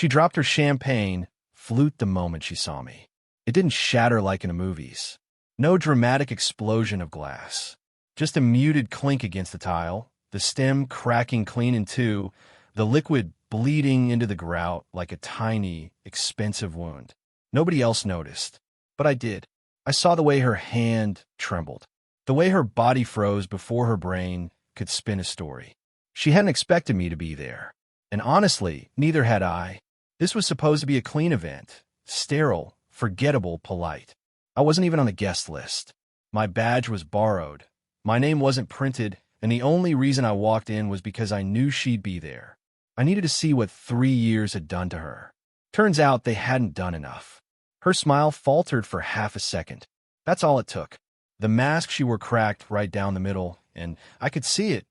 She dropped her champagne flute the moment she saw me. It didn't shatter like in the movies. No dramatic explosion of glass. Just a muted clink against the tile, the stem cracking clean in two, the liquid bleeding into the grout like a tiny, expensive wound. Nobody else noticed, but I did. I saw the way her hand trembled, the way her body froze before her brain could spin a story. She hadn't expected me to be there. And honestly, neither had I. This was supposed to be a clean event. Sterile, forgettable, polite. I wasn't even on the guest list. My badge was borrowed. My name wasn't printed, and the only reason I walked in was because I knew she'd be there. I needed to see what 3 years had done to her. Turns out they hadn't done enough. Her smile faltered for half a second. That's all it took. The mask she wore cracked right down the middle, and I could see it.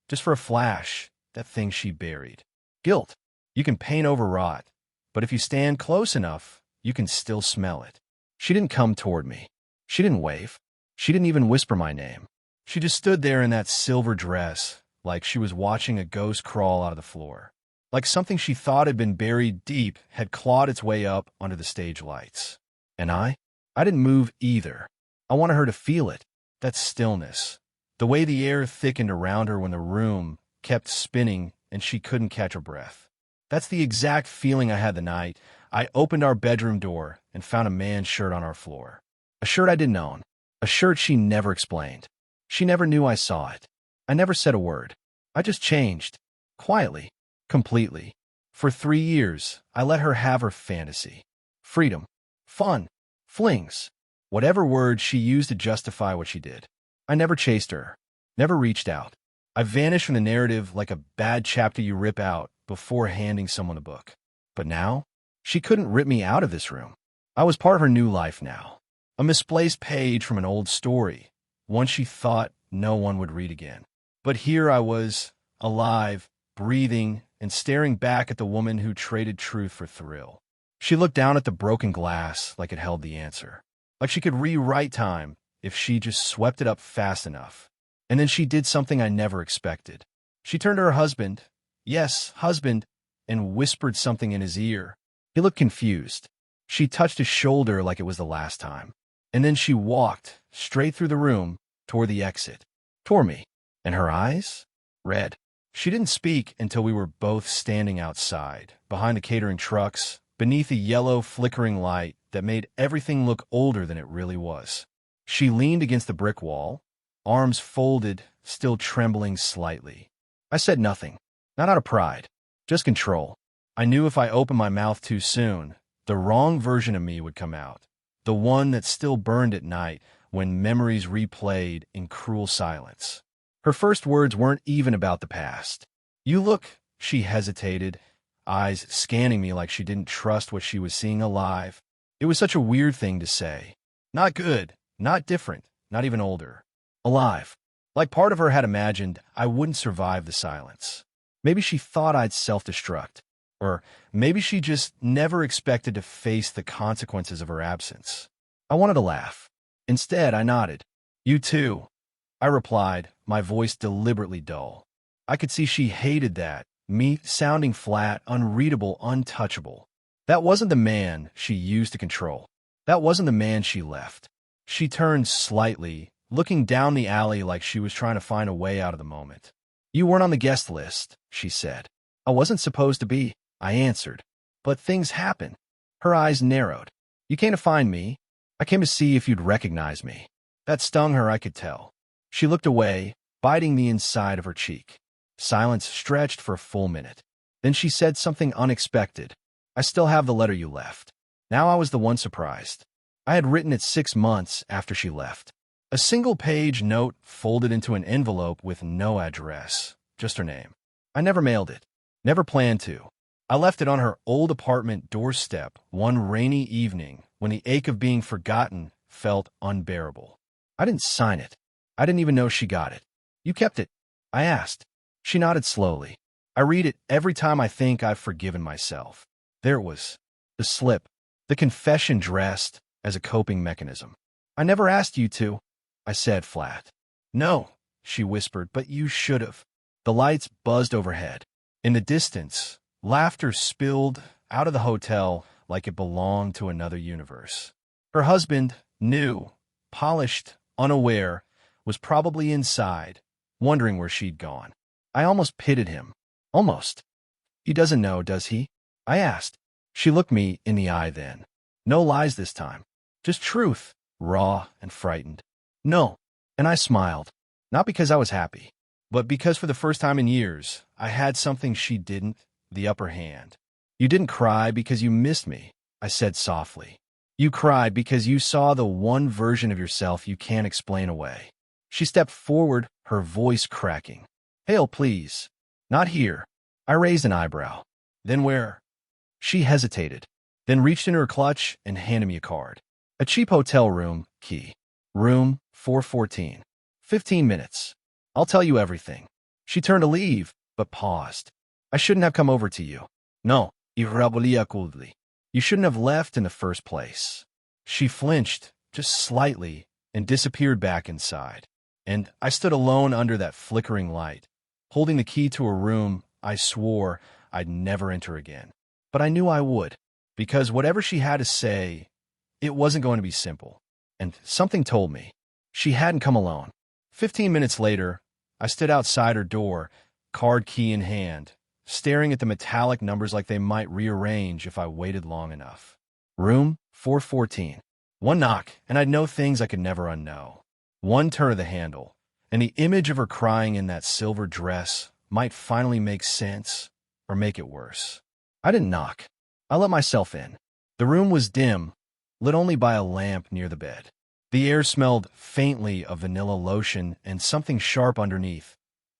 Just for a flash, that thing she buried. Guilt. You can paint over rot, but if you stand close enough, you can still smell it. She didn't come toward me. She didn't wave. She didn't even whisper my name. She just stood there in that silver dress, like she was watching a ghost crawl out of the floor. Like something she thought had been buried deep had clawed its way up under the stage lights. And I didn't move either. I wanted her to feel it, that stillness, the way the air thickened around her when the room kept spinning and she couldn't catch her breath. That's the exact feeling I had the night I opened our bedroom door and found a man's shirt on our floor. A shirt I didn't own. A shirt she never explained. She never knew I saw it. I never said a word. I just changed. Quietly. Completely. For 3 years, I let her have her fantasy. Freedom. Fun. Flings. Whatever word she used to justify what she did. I never chased her. Never reached out. I vanished from the narrative like a bad chapter you rip out before handing someone a book. But now, she couldn't rip me out of this room. I was part of her new life now. A misplaced page from an old story, one she thought no one would read again. But here I was, alive, breathing, and staring back at the woman who traded truth for thrill. She looked down at the broken glass like it held the answer. Like she could rewrite time if she just swept it up fast enough. And then she did something I never expected. She turned to her husband, yes, husband, and whispered something in his ear. He looked confused. She touched his shoulder like it was the last time. And then she walked straight through the room toward the exit, toward me. And her eyes? Red. She didn't speak until we were both standing outside, behind the catering trucks, beneath a yellow, flickering light that made everything look older than it really was. She leaned against the brick wall, arms folded, still trembling slightly. I said nothing, not out of pride, just control. I knew if I opened my mouth too soon, the wrong version of me would come out, the one that still burned at night when memories replayed in cruel silence. Her first words weren't even about the past. You look, she hesitated, eyes scanning me like she didn't trust what she was seeing alive. It was such a weird thing to say. Not good, not different, not even older. Alive. Like part of her had imagined I wouldn't survive the silence. Maybe she thought I'd self-destruct. Or maybe she just never expected to face the consequences of her absence. I wanted to laugh. Instead, I nodded. You too, I replied, my voice deliberately dull. I could see she hated that, me sounding flat, unreadable, untouchable. That wasn't the man she used to control. That wasn't the man she left. She turned slightly, looking down the alley like she was trying to find a way out of the moment. You weren't on the guest list, she said. I wasn't supposed to be, I answered. But things happen. Her eyes narrowed. You came to find me. I came to see if you'd recognize me. That stung her, I could tell. She looked away, biting the inside of her cheek. Silence stretched for a full minute. Then she said something unexpected. I still have the letter you left. Now I was the one surprised. I had written it 6 months after she left. A single-page note folded into an envelope with no address, just her name. I never mailed it. Never planned to. I left it on her old apartment doorstep one rainy evening when the ache of being forgotten felt unbearable. I didn't sign it. I didn't even know she got it. You kept it? I asked. She nodded slowly. I read it every time I think I've forgiven myself. There it was. The slip. The confession dressed as a coping mechanism. I never asked you to, I said flat. No, she whispered, but you should have. The lights buzzed overhead. In the distance, laughter spilled out of the hotel like it belonged to another universe. Her husband, new, polished, unaware, was probably inside, wondering where she'd gone. I almost pitied him. Almost. He doesn't know, does he? I asked. She looked me in the eye then. No lies this time. Just truth, raw and frightened. No. And I smiled. Not because I was happy, but because for the first time in years, I had something she didn't, the upper hand. You didn't cry because you missed me, I said softly. You cried because you saw the one version of yourself you can't explain away. She stepped forward, her voice cracking. Hail, please. Not here. I raised an eyebrow. Then where? She hesitated, then reached into her clutch and handed me a card. A cheap hotel room, key. Room 414. 15 minutes. I'll tell you everything. She turned to leave, but paused. I shouldn't have come over to you. No, irrabolia. You shouldn't have left in the first place. She flinched, just slightly, and disappeared back inside. And I stood alone under that flickering light, holding the key to a room I swore I'd never enter again. But I knew I would, because whatever she had to say, it wasn't going to be simple. And something told me she hadn't come alone. 15 minutes later, I stood outside her door, card key in hand, staring at the metallic numbers like they might rearrange if I waited long enough. Room 414. One knock, and I'd know things I could never unknow. One turn of the handle, and the image of her crying in that silver dress might finally make sense, or make it worse. I didn't knock. I let myself in. The room was dim, lit only by a lamp near the bed. The air smelled faintly of vanilla lotion and something sharp underneath,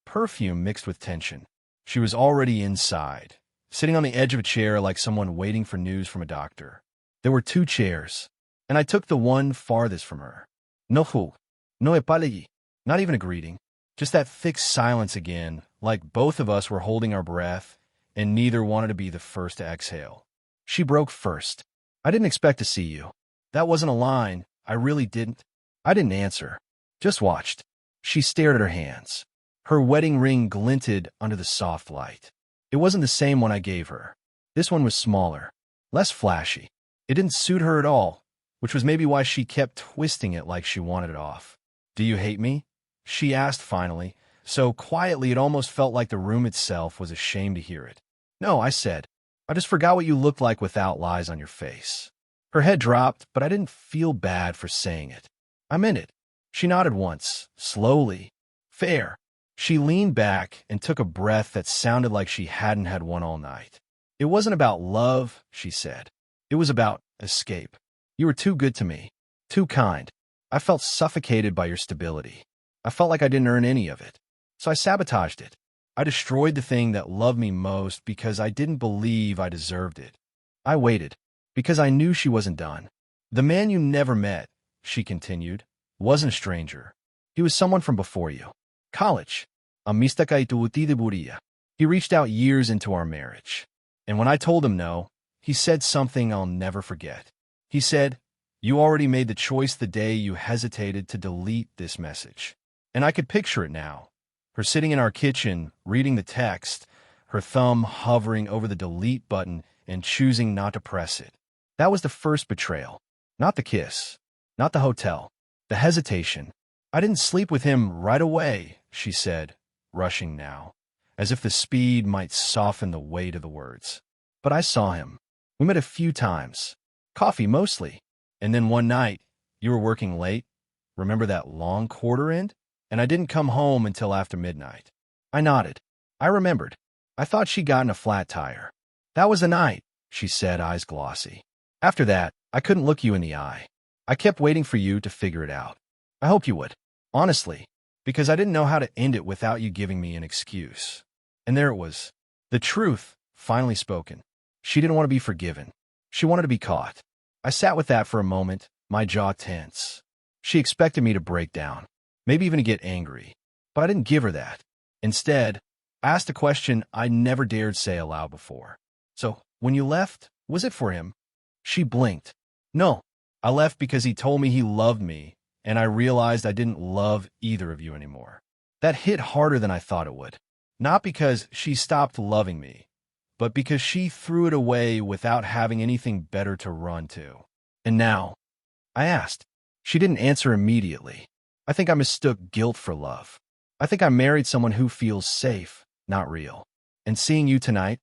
perfume mixed with tension. She was already inside, sitting on the edge of a chair like someone waiting for news from a doctor. There were 2 chairs, and I took the one farthest from her. No epalayi. Not even a greeting. Just that thick silence again, like both of us were holding our breath, and neither wanted to be the first to exhale. She broke first. I didn't expect to see you. That wasn't a line. I really didn't. I didn't answer. Just watched. She stared at her hands. Her wedding ring glinted under the soft light. It wasn't the same one I gave her. This one was smaller, less flashy. It didn't suit her at all, which was maybe why she kept twisting it like she wanted it off. Do you hate me? She asked finally, so quietly it almost felt like the room itself was ashamed to hear it. No, I said. I just forgot what you looked like without lies on your face. Her head dropped, but I didn't feel bad for saying it. I meant it. She nodded once, slowly. Fair. She leaned back and took a breath that sounded like she hadn't had one all night. It wasn't about love, she said. It was about escape. You were too good to me. Too kind. I felt suffocated by your stability. I felt like I didn't earn any of it. So I sabotaged it. I destroyed the thing that loved me most because I didn't believe I deserved it. I waited, because I knew she wasn't done. The man you never met, she continued, wasn't a stranger. He was someone from before you. College. Amista kaituuti de buria. He reached out years into our marriage. And when I told him no, he said something I'll never forget. He said, "You already made the choice the day you hesitated to delete this message." And I could picture it now. Her sitting in our kitchen, reading the text, her thumb hovering over the delete button and choosing not to press it. That was the first betrayal. Not the kiss. Not the hotel. The hesitation. I didn't sleep with him right away, she said, rushing now, as if the speed might soften the weight of the words. But I saw him. We met a few times. Coffee mostly. And then one night, you were working late. Remember that long quarter end? And I didn't come home until after midnight. I nodded. I remembered. I thought she'd gotten a flat tire. That was the night, she said, eyes glossy. After that, I couldn't look you in the eye. I kept waiting for you to figure it out. I hoped you would. Honestly. Because I didn't know how to end it without you giving me an excuse. And there it was. The truth, finally spoken. She didn't want to be forgiven. She wanted to be caught. I sat with that for a moment, my jaw tense. She expected me to break down. Maybe even to get angry. But I didn't give her that. Instead, I asked a question I never dared say aloud before. So, when you left, was it for him? She blinked. No, I left because he told me he loved me, and I realized I didn't love either of you anymore. That hit harder than I thought it would. Not because she stopped loving me, but because she threw it away without having anything better to run to. And now? I asked. She didn't answer immediately. I think I mistook guilt for love. I think I married someone who feels safe, not real. And seeing you tonight,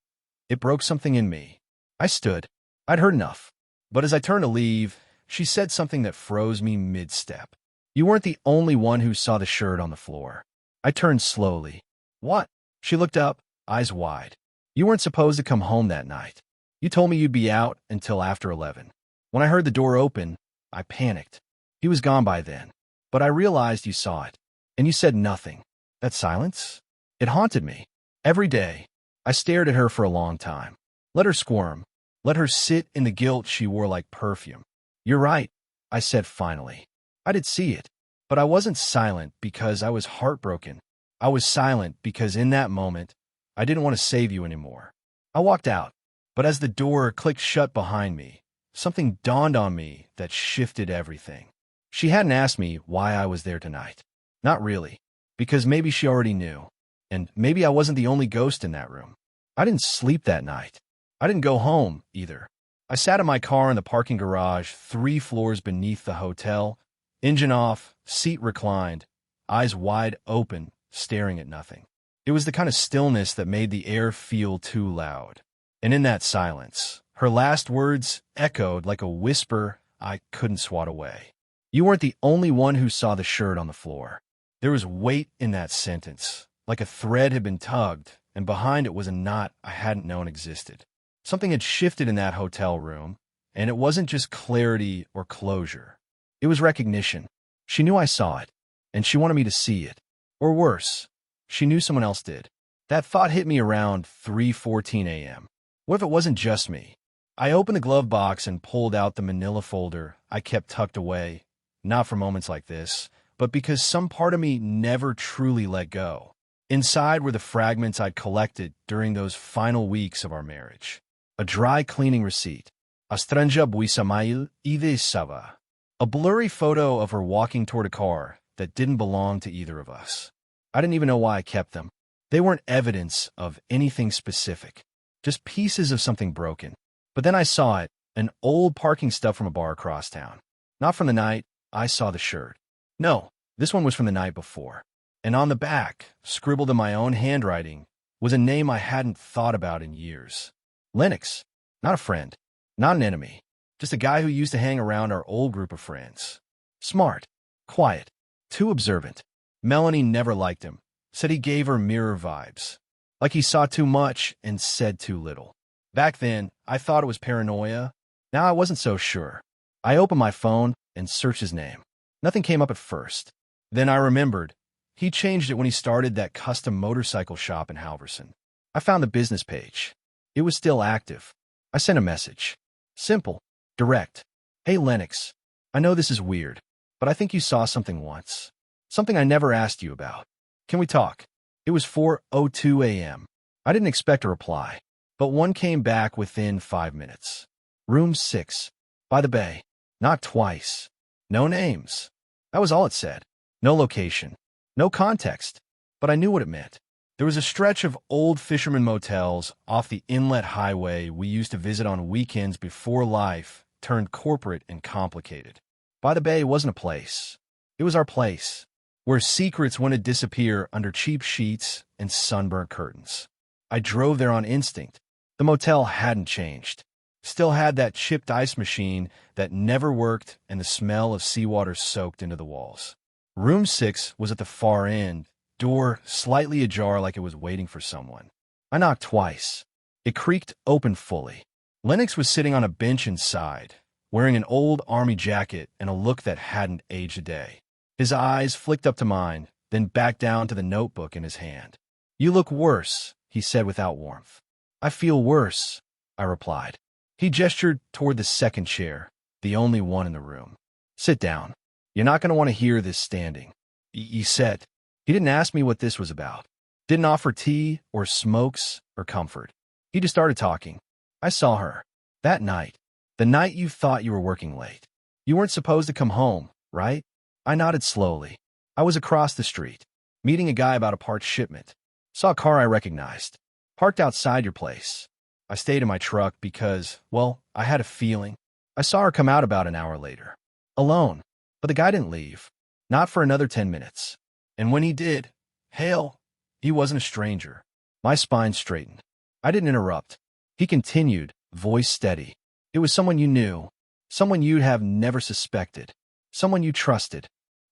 it broke something in me. I stood. I'd heard enough. But as I turned to leave, she said something that froze me mid-step. You weren't the only one who saw the shirt on the floor. I turned slowly. What? She looked up, eyes wide. You weren't supposed to come home that night. You told me you'd be out until after 11. When I heard the door open, I panicked. He was gone by then. But I realized you saw it. And you said nothing. That silence? It haunted me. Every day, I stared at her for a long time. Let her squirm. Let her sit in the guilt she wore like perfume. You're right, I said finally. I did see it. But I wasn't silent because I was heartbroken. I was silent because in that moment, I didn't want to save you anymore. I walked out. But as the door clicked shut behind me, something dawned on me that shifted everything. She hadn't asked me why I was there tonight. Not really. Because maybe she already knew. And maybe I wasn't the only ghost in that room. I didn't sleep that night. I didn't go home, either. I sat in my car in the parking garage 3 floors beneath the hotel, engine off, seat reclined, eyes wide open, staring at nothing. It was the kind of stillness that made the air feel too loud. And in that silence, her last words echoed like a whisper I couldn't swat away. You weren't the only one who saw the shirt on the floor. There was weight in that sentence, like a thread had been tugged, and behind it was a knot I hadn't known existed. Something had shifted in that hotel room, and it wasn't just clarity or closure. It was recognition. She knew I saw it, and she wanted me to see it. Or worse, she knew someone else did. That thought hit me around 3:14 a.m. What if it wasn't just me? I opened the glove box and pulled out the manila folder I kept tucked away, not for moments like this, but because some part of me never truly let go. Inside were the fragments I'd collected during those final weeks of our marriage. A dry cleaning receipt. Astranja buisamail ide sava. A blurry photo of her walking toward a car that didn't belong to either of us. I didn't even know why I kept them. They weren't evidence of anything specific, just pieces of something broken. But then I saw it, an old parking stub from a bar across town. Not from the night I saw the shirt. No, this one was from the night before. And on the back, scribbled in my own handwriting, was a name I hadn't thought about in years. Lennox. Not a friend. Not an enemy. Just a guy who used to hang around our old group of friends. Smart. Quiet. Too observant. Melanie never liked him. Said he gave her mirror vibes. Like he saw too much and said too little. Back then, I thought it was paranoia. Now I wasn't so sure. I opened my phone and searched his name. Nothing came up at first. Then I remembered. He changed it when he started that custom motorcycle shop in Halverson. I found the business page. It was still active. I sent a message. Simple. Direct. Hey, Lennox. I know this is weird, but I think you saw something once. Something I never asked you about. Can we talk? It was 4:02 a.m. I didn't expect a reply, but one came back within 5 minutes. Room 6. By the bay. Knocked twice. No names. That was all it said. No location. No context. But I knew what it meant. There was a stretch of old fisherman motels off the inlet highway we used to visit on weekends before life turned corporate and complicated. By the bay wasn't a place. It was our place, where secrets went to disappear under cheap sheets and sunburnt curtains. I drove there on instinct. The motel hadn't changed. Still had that chipped ice machine that never worked and the smell of seawater soaked into the walls. Room 6 was at the far end, door slightly ajar like it was waiting for someone. I knocked twice. It creaked open fully. Lennox was sitting on a bench inside, wearing an old army jacket and a look that hadn't aged a day. His eyes flicked up to mine, then back down to the notebook in his hand. You look worse, he said without warmth. I feel worse, I replied. He gestured toward the second chair, the only one in the room. Sit down. You're not going to want to hear this standing. He said. He didn't ask me what this was about. Didn't offer tea or smokes or comfort. He just started talking. I saw her. That night. The night you thought you were working late. You weren't supposed to come home, right? I nodded slowly. I was across the street, meeting a guy about a parts shipment. Saw a car I recognized. Parked outside your place. I stayed in my truck because, well, I had a feeling. I saw her come out about an hour later. Alone. But the guy didn't leave. Not for another 10 minutes. And when he did, hell, he wasn't a stranger. My spine straightened. I didn't interrupt. He continued, voice steady. It was someone you knew. Someone you'd have never suspected. Someone you trusted.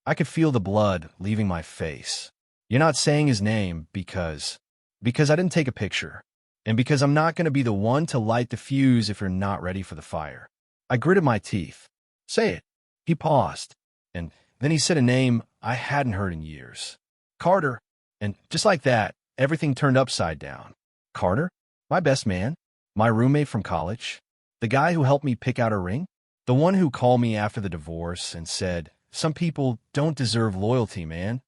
I could feel the blood leaving my face. You're not saying his name because I didn't take a picture. And because I'm not going to be the one to light the fuse if you're not ready for the fire. I gritted my teeth. Say it. He paused. And then he said a name I hadn't heard in years. Carter. And just like that, everything turned upside down. Carter? My best man? My roommate from college? The guy who helped me pick out a ring? The one who called me after the divorce and said, "Some people don't deserve loyalty, man."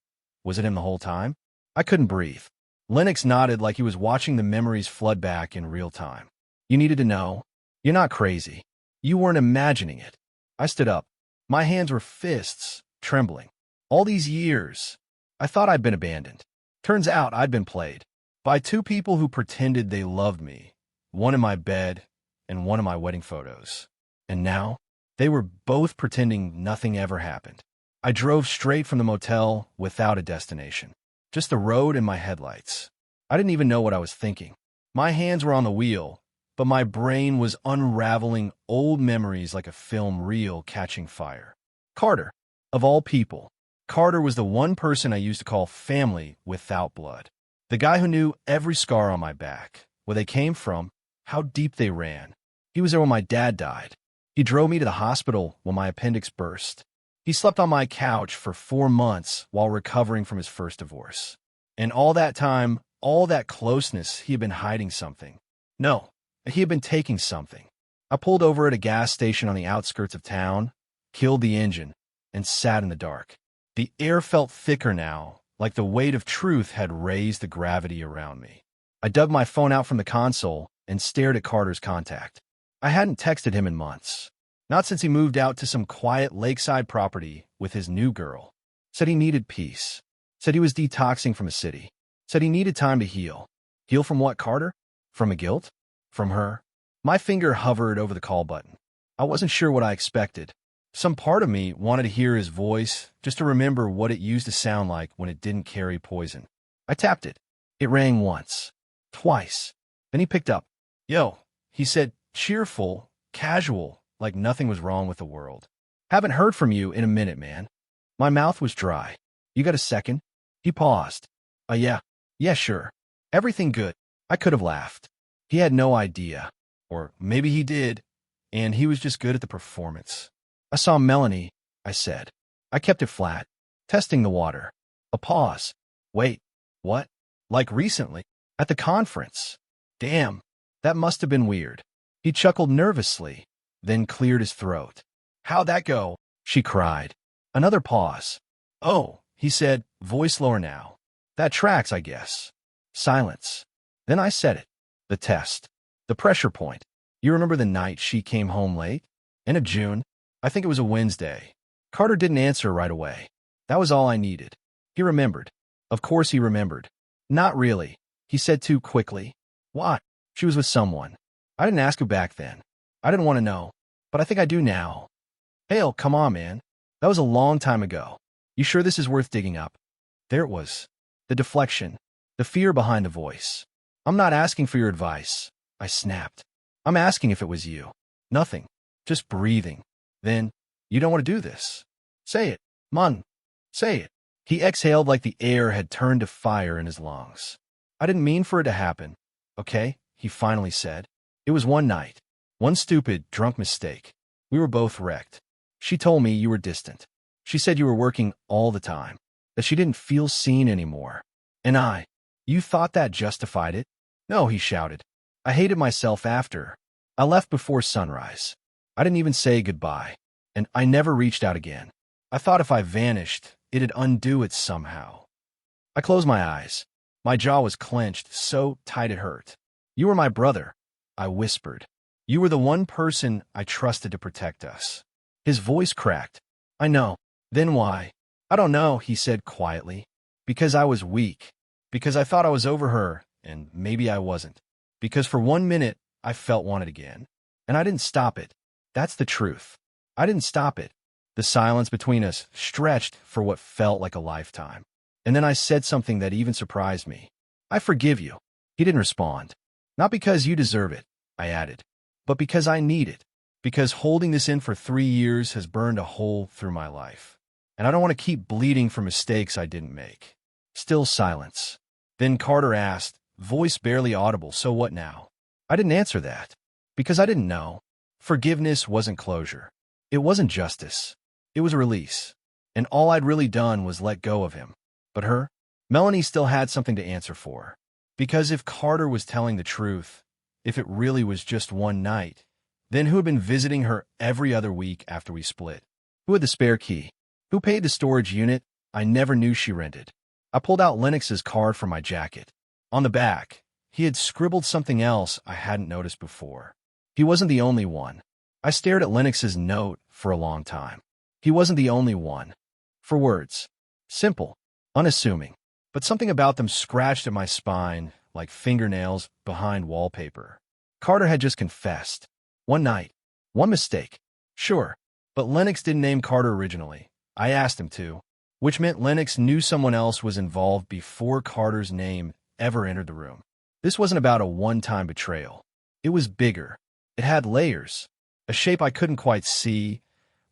Was it him the whole time? I couldn't breathe. Lennox nodded like he was watching the memories flood back in real time. You needed to know. You're not crazy. You weren't imagining it. I stood up. My hands were fists, trembling. All these years, I thought I'd been abandoned. Turns out I'd been played by two people who pretended they loved me, one in my bed and one in my wedding photos. And now, they were both pretending nothing ever happened. I drove straight from the motel without a destination. Just the road and my headlights. I didn't even know what I was thinking. My hands were on the wheel, but my brain was unraveling old memories like a film reel catching fire. Carter, of all people. Carter was the one person I used to call family without blood. The guy who knew every scar on my back, where they came from, how deep they ran. He was there when my dad died. He drove me to the hospital when my appendix burst. He slept on my couch for 4 months while recovering from his first divorce. And all that time, all that closeness, he had been hiding something. No, he had been taking something. I pulled over at a gas station on the outskirts of town, killed the engine, and sat in the dark. The air felt thicker now, like the weight of truth had raised the gravity around me. I dug my phone out from the console and stared at Carter's contact. I hadn't texted him in months. Not since he moved out to some quiet lakeside property with his new girl. Said he needed peace. Said he was detoxing from a city. Said he needed time to heal. Heal from what, Carter? From a guilt? From her? My finger hovered over the call button. I wasn't sure what I expected. Some part of me wanted to hear his voice, just to remember what it used to sound like when it didn't carry poison. I tapped it. It rang once. Twice. Then he picked up. Yo, he said, cheerful, casual, like nothing was wrong with the world. Haven't heard from you in a minute, man. My mouth was dry. You got a second? He paused. Yeah. Yeah, sure. Everything good. I could have laughed. He had no idea. Or maybe he did, and he was just good at the performance. I saw Melanie, I said. I kept it flat, testing the water. A pause. Wait, what? Like recently? At the conference? Damn, that must have been weird. He chuckled nervously, then cleared his throat. How'd that go? She cried. Another pause. Oh, he said, voice lower now. That tracks, I guess. Silence. Then I said it. The test. The pressure point. You remember the night she came home late? End of June. I think it was a Wednesday. Carter didn't answer right away. That was all I needed. He remembered. Of course he remembered. Not really, he said too quickly. Why? She was with someone. I didn't ask who back then. I didn't want to know, but I think I do now. Hale, come on, man. That was a long time ago. You sure this is worth digging up? There it was. The deflection. The fear behind the voice. I'm not asking for your advice. I snapped. I'm asking if it was you. Nothing. Just breathing. Then, you don't want to do this. Say it. Man. Say it. He exhaled like the air had turned to fire in his lungs. I didn't mean for it to happen. Okay, he finally said. It was one night. One stupid, drunk mistake. We were both wrecked. She told me you were distant. She said you were working all the time. That she didn't feel seen anymore. And you thought that justified it? No, he shouted. I hated myself after. I left before sunrise. I didn't even say goodbye. And I never reached out again. I thought if I vanished, it'd undo it somehow. I closed my eyes. My jaw was clenched so tight it hurt. You were my brother, I whispered. You were the one person I trusted to protect us. His voice cracked. I know. Then why? I don't know, he said quietly. Because I was weak. Because I thought I was over her, and maybe I wasn't. Because for 1 minute, I felt wanted again. And I didn't stop it. That's the truth. I didn't stop it. The silence between us stretched for what felt like a lifetime. And then I said something that even surprised me. I forgive you. He didn't respond. Not because you deserve it, I added, but because I need it. Because holding this in for 3 years has burned a hole through my life. And I don't want to keep bleeding for mistakes I didn't make. Still silence. Then Carter asked, voice barely audible, so what now? I didn't answer that. Because I didn't know. Forgiveness wasn't closure. It wasn't justice. It was a release. And all I'd really done was let go of him. But her? Melanie still had something to answer for. Because if Carter was telling the truth, if it really was just one night, then who had been visiting her every other week after we split? Who had the spare key? Who paid the storage unit I never knew she rented? I pulled out Lennox's card from my jacket. On the back, he had scribbled something else I hadn't noticed before. He wasn't the only one. I stared at Lennox's note for a long time. He wasn't the only one. For words. Simple. Unassuming. But something about them scratched at my spine like fingernails behind wallpaper. Carter had just confessed. One night. One mistake. Sure. But Lennox didn't name Carter originally. I asked him to. Which meant Lennox knew someone else was involved before Carter's name ever entered the room. This wasn't about a one-time betrayal. It was bigger. It had layers. A shape I couldn't quite see,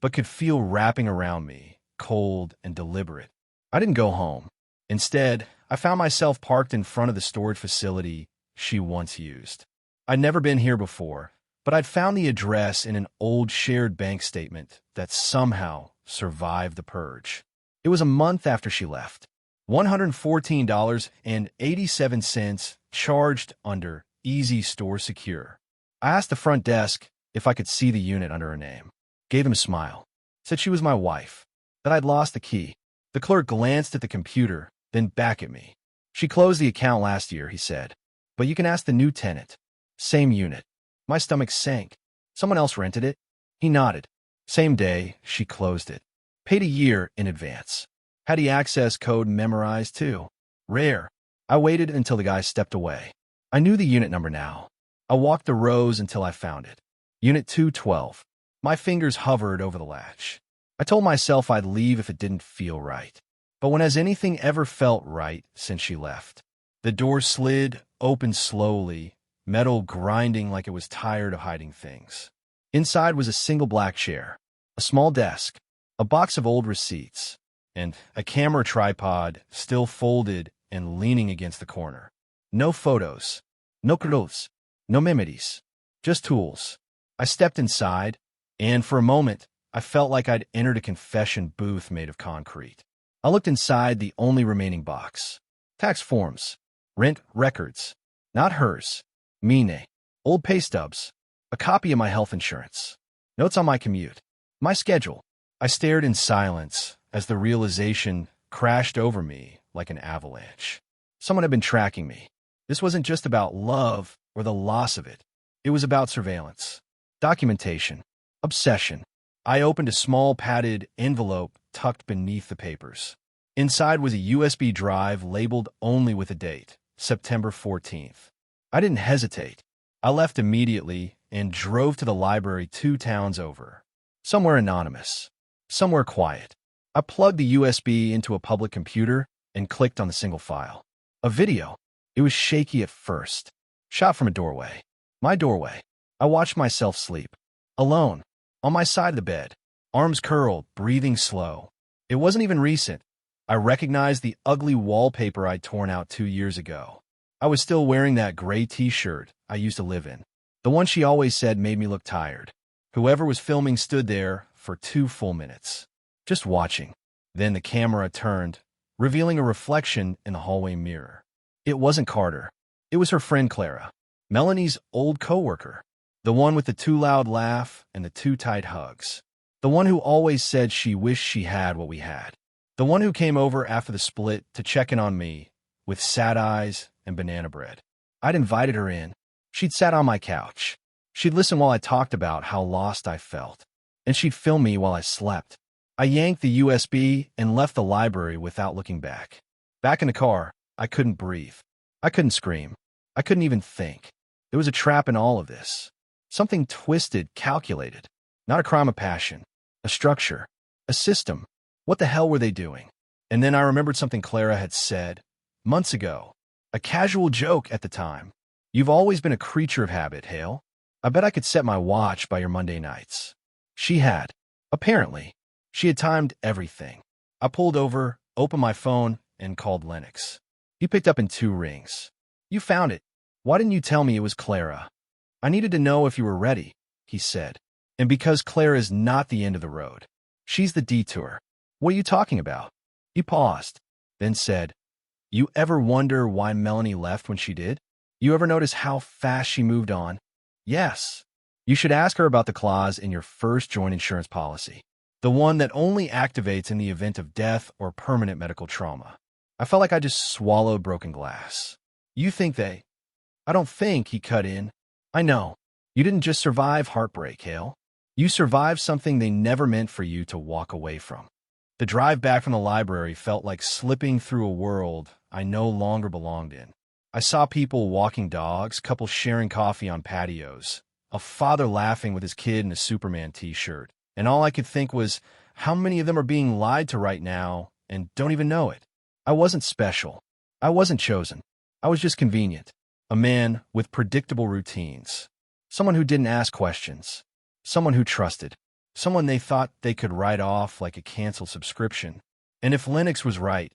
but could feel wrapping around me, cold and deliberate. I didn't go home. Instead, I found myself parked in front of the storage facility she once used. I'd never been here before, but I'd found the address in an old shared bank statement that somehow survived the purge. It was a month after she left. $114.87 charged under Easy Store Secure. I asked the front desk if I could see the unit under her name. Gave him a smile. Said she was my wife. That I'd lost the key. The clerk glanced at the computer, then back at me. She closed the account last year, he said. But you can ask the new tenant. Same unit. My stomach sank. Someone else rented it? He nodded. Same day, she closed it. Paid a year in advance. Had the access code memorized too. Rare. I waited until the guy stepped away. I knew the unit number now. I walked the rows until I found it. Unit 212. My fingers hovered over the latch. I told myself I'd leave if it didn't feel right. But when has anything ever felt right since she left? The door slid, opened slowly, metal grinding like it was tired of hiding things. Inside was a single black chair, a small desk, a box of old receipts, and a camera tripod still folded and leaning against the corner. No photos, no clothes, no memories, just tools. I stepped inside, and for a moment, I felt like I'd entered a confession booth made of concrete. I looked inside the only remaining box. Tax forms, rent records, not hers, mine, old pay stubs, a copy of my health insurance, notes on my commute, my schedule. I stared in silence as the realization crashed over me like an avalanche. Someone had been tracking me. This wasn't just about love or the loss of it. It was about surveillance, documentation, obsession. I opened a small padded envelope tucked beneath the papers. Inside was a USB drive labeled only with a date, September 14th. I didn't hesitate. I left immediately and drove to the library 2 towns over. Somewhere anonymous. Somewhere quiet. I plugged the USB into a public computer and clicked on the single file. A video. It was shaky at first. Shot from a doorway. My doorway. I watched myself sleep. Alone. On my side of the bed. Arms curled, breathing slow. It wasn't even recent. I recognized the ugly wallpaper I'd torn out 2 years ago. I was still wearing that gray t-shirt I used to live in. The one she always said made me look tired. Whoever was filming stood there for 2 full minutes. Just watching. Then the camera turned, revealing a reflection in the hallway mirror. It wasn't Carter. It was her friend Clara. Melanie's old coworker. The one with the too loud laugh and the too tight hugs. The one who always said she wished she had what we had. The one who came over after the split to check in on me with sad eyes and banana bread. I'd invited her in. She'd sat on my couch. She'd listen while I talked about how lost I felt. And she'd film me while I slept. I yanked the USB and left the library without looking back. Back in the car, I couldn't breathe. I couldn't scream. I couldn't even think. There was a trap in all of this. Something twisted, calculated. Not a crime of passion. A structure. A system. What the hell were they doing? And then I remembered something Clara had said months ago. A casual joke at the time. You've always been a creature of habit, Hale. I bet I could set my watch by your Monday nights. She had. Apparently. She had timed everything. I pulled over, opened my phone, and called Lennox. He picked up in 2 rings. You found it. Why didn't you tell me it was Clara? I needed to know if you were ready, he said. And because Clara is not the end of the road. She's the detour. What are you talking about? He paused, then said, You ever wonder why Melanie left when she did? You ever notice how fast she moved on? Yes. You should ask her about the clause in your first joint insurance policy. The one that only activates in the event of death or permanent medical trauma. I felt like I just swallowed broken glass. You think they... I don't think, he cut in. I know. You didn't just survive heartbreak, Hale. You survived something they never meant for you to walk away from. The drive back from the library felt like slipping through a world I no longer belonged in. I saw people walking dogs, couples sharing coffee on patios, a father laughing with his kid in a Superman t-shirt, and all I could think was, how many of them are being lied to right now and don't even know it? I wasn't special. I wasn't chosen. I was just convenient. A man with predictable routines. Someone who didn't ask questions. Someone who trusted. Someone they thought they could write off like a canceled subscription. And if Lennox was right,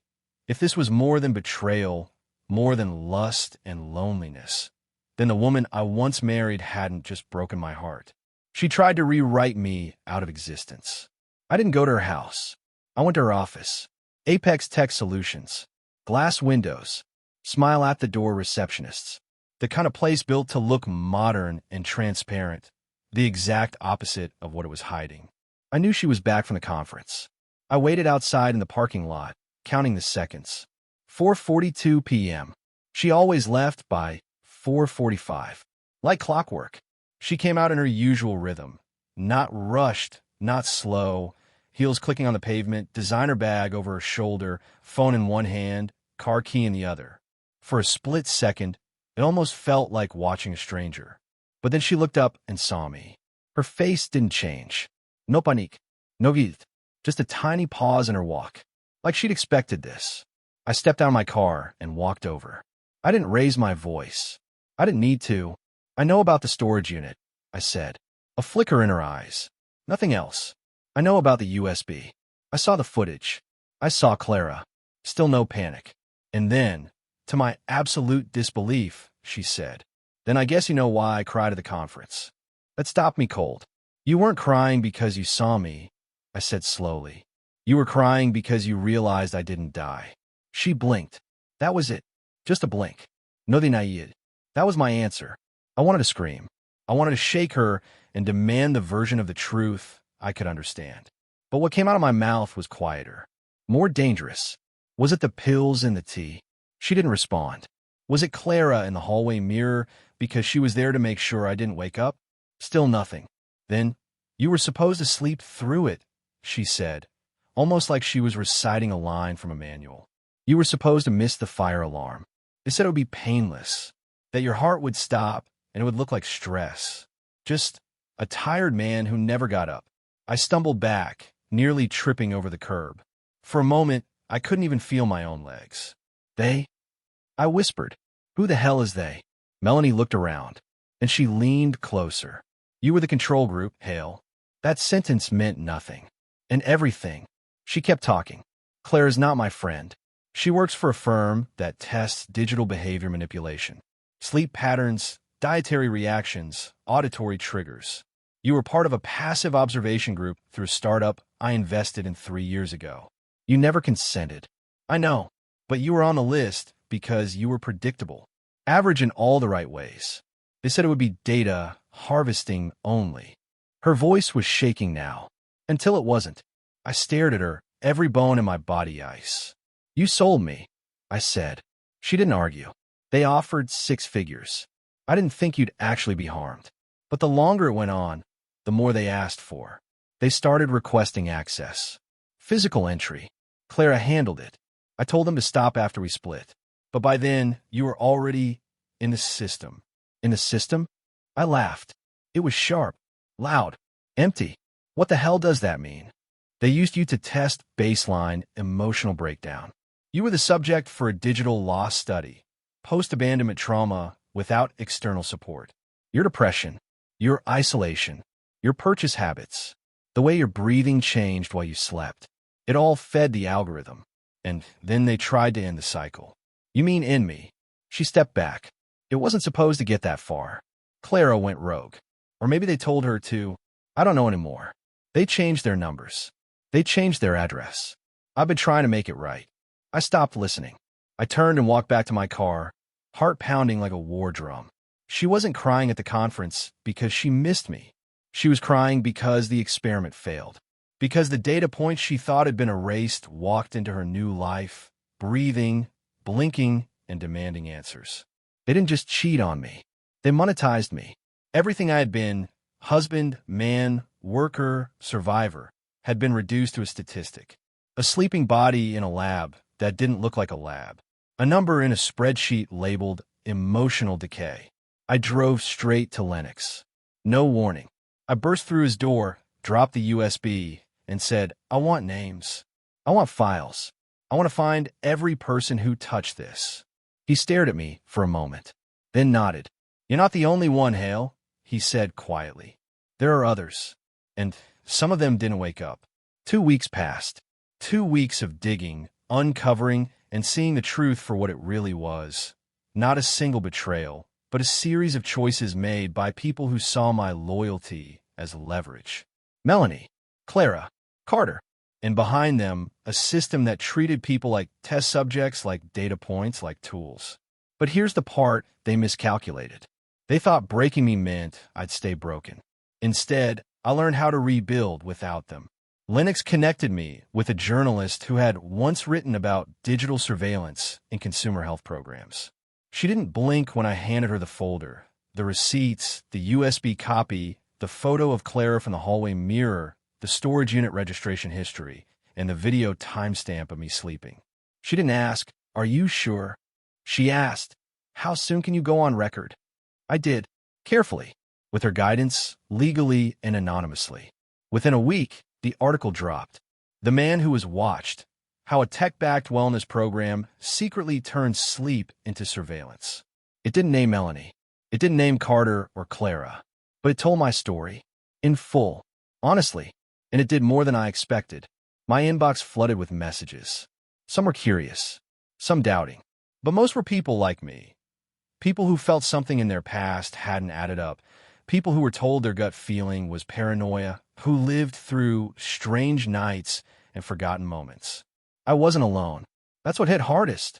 if this was more than betrayal, more than lust and loneliness, then the woman I once married hadn't just broken my heart. She tried to rewrite me out of existence. I didn't go to her house. I went to her office. Apex Tech Solutions. Glass windows. Smile at the door receptionists. The kind of place built to look modern and transparent. The exact opposite of what it was hiding. I knew she was back from the conference. I waited outside in the parking lot, counting the seconds. 4:42 p.m. She always left by 4:45. Like clockwork. She came out in her usual rhythm. Not rushed, not slow. Heels clicking on the pavement, designer bag over her shoulder, phone in one hand, car key in the other. For a split second, it almost felt like watching a stranger. But then she looked up and saw me. Her face didn't change. No panique. No vide. Just a tiny pause in her walk. Like she'd expected this. I stepped out of my car and walked over. I didn't raise my voice. I didn't need to. I know about the storage unit, I said. A flicker in her eyes. Nothing else. I know about the USB. I saw the footage. I saw Clara. Still no panic. And then, to my absolute disbelief, she said, Then I guess you know why I cried at the conference. That stopped me cold. You weren't crying because you saw me, I said slowly. You were crying because you realized I didn't die. She blinked. That was it. Just a blink. No denied. That was my answer. I wanted to scream. I wanted to shake her and demand the version of the truth I could understand. But what came out of my mouth was quieter. More dangerous. Was it the pills in the tea? She didn't respond. Was it Clara in the hallway mirror because she was there to make sure I didn't wake up? Still nothing. Then, you were supposed to sleep through it, she said, almost like she was reciting a line from a manual. You were supposed to miss the fire alarm. They said it would be painless, that your heart would stop and it would look like stress. Just a tired man who never got up. I stumbled back, nearly tripping over the curb. For a moment, I couldn't even feel my own legs. They? I whispered. Who the hell is they? Melanie looked around, and she leaned closer. You were the control group, Hale. That sentence meant nothing. And everything. She kept talking. Claire's not my friend. She works for a firm that tests digital behavior manipulation. Sleep patterns, dietary reactions, auditory triggers. You were part of a passive observation group through a startup I invested in 3 years ago. You never consented. I know, but you were on the list because you were predictable. Average in all the right ways. They said it would be data harvesting only. Her voice was shaking now, until it wasn't. I stared at her, every bone in my body ice. You sold me, I said. She didn't argue. They offered 6 figures. I didn't think you'd actually be harmed. But the longer it went on, the more they asked for. They started requesting access. Physical entry. Clara handled it. I told them to stop after we split. But by then, you were already in the system. In the system? I laughed. It was sharp, loud, empty. What the hell does that mean? They used you to test baseline emotional breakdown. You were the subject for a digital loss study, post-abandonment trauma without external support. Your depression, your isolation, your purchase habits, the way your breathing changed while you slept. It all fed the algorithm. And then they tried to end the cycle. You mean in me? She stepped back. It wasn't supposed to get that far. Clara went rogue. Or maybe they told her to. I don't know anymore. They changed their numbers. They changed their address. I've been trying to make it right. I stopped listening. I turned and walked back to my car, heart pounding like a war drum. She wasn't crying at the conference because she missed me. She was crying because the experiment failed. Because the data points she thought had been erased walked into her new life, breathing, blinking, and demanding answers. They didn't just cheat on me. They monetized me. Everything I had been, husband, man, worker, survivor, had been reduced to a statistic. A sleeping body in a lab that didn't look like a lab. A number in a spreadsheet labeled emotional decay. I drove straight to Lennox. No warning. I burst through his door, dropped the USB, and said, I want names. I want files. I want to find every person who touched this. He stared at me for a moment, then nodded. You're not the only one, Hale, he said quietly. There are others, and some of them didn't wake up. 2 weeks passed. 2 weeks of digging, uncovering, and seeing the truth for what it really was. Not a single betrayal, but a series of choices made by people who saw my loyalty as leverage. Melanie, Clara, Carter, and behind them, a system that treated people like test subjects, like data points, like tools. But here's the part they miscalculated. They thought breaking me meant I'd stay broken. Instead, I learned how to rebuild without them. Lennox connected me with a journalist who had once written about digital surveillance in consumer health programs. She didn't blink when I handed her the folder, the receipts, the USB copy, the photo of Clara from the hallway mirror, the storage unit registration history, and the video timestamp of me sleeping. She didn't ask, are you sure? She asked, how soon can you go on record? I did, carefully, with her guidance, legally and anonymously. Within a week, the article dropped. The man who was watched, how a tech-backed wellness program secretly turned sleep into surveillance. It didn't name Melanie. It didn't name Carter or Clara. But it told my story, in full, honestly, and it did more than I expected. My inbox flooded with messages. Some were curious, some doubting, but most were people like me. People who felt something in their past hadn't added up. People who were told their gut feeling was paranoia, who lived through strange nights and forgotten moments. I wasn't alone. That's what hit hardest.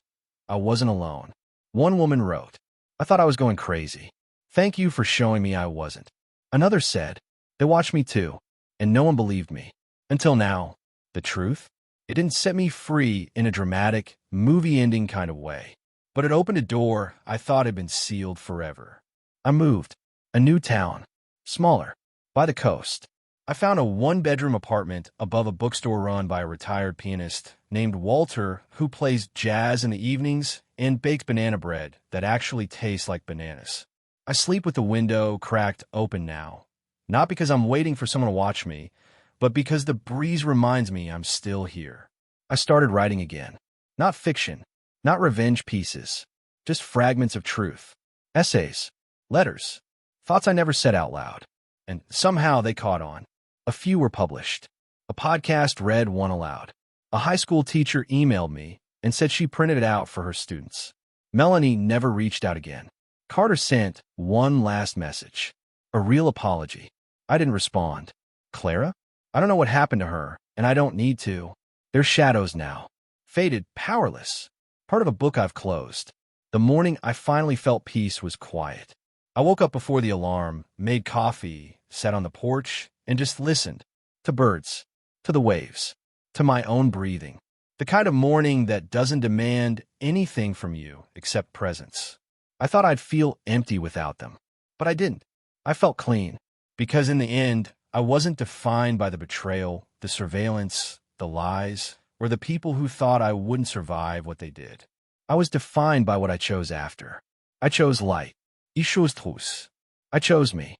I wasn't alone. One woman wrote, I thought I was going crazy. Thank you for showing me I wasn't. Another said, they watched me too, and no one believed me. Until now. The truth? It didn't set me free in a dramatic, movie-ending kind of way. But it opened a door I thought had been sealed forever. I moved. A new town. Smaller. By the coast. I found a one-bedroom apartment above a bookstore run by a retired pianist named Walter who plays jazz in the evenings and bakes banana bread that actually tastes like bananas. I sleep with the window cracked open now. Not because I'm waiting for someone to watch me, but because the breeze reminds me I'm still here. I started writing again. Not fiction. Not revenge pieces. Just fragments of truth. Essays. Letters. Thoughts I never said out loud. And somehow they caught on. A few were published. A podcast read one aloud. A high school teacher emailed me and said she printed it out for her students. Melanie never reached out again. Carter sent one last message. A real apology. I didn't respond. Clara? I don't know what happened to her, and I don't need to. They're shadows now. Faded, powerless. Part of a book I've closed. The morning I finally felt peace was quiet. I woke up before the alarm, made coffee, sat on the porch, and just listened. To birds. To the waves. To my own breathing. The kind of morning that doesn't demand anything from you except presence. I thought I'd feel empty without them. But I didn't. I felt clean. Because in the end, I wasn't defined by the betrayal, the surveillance, the lies, or the people who thought I wouldn't survive what they did. I was defined by what I chose after. I chose light. Ich chose tous. I chose me.